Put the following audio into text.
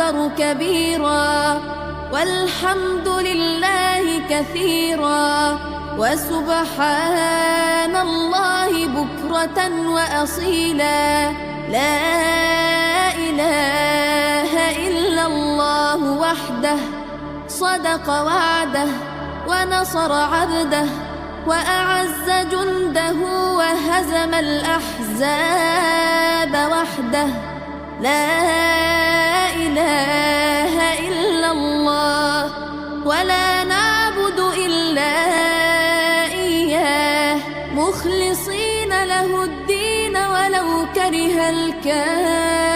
أكبر كبيرا والحمد لله كثيرا وسبحان الله بكرة وأصيلا. لا إله إلا الله وحده صدق وعده ونصر عبده وأعز جنده وهزم الأحزاب وحده. لا إله إلا الله ولا نعبد إلا إياه مخلصين له الدين ولو كره الكافرون.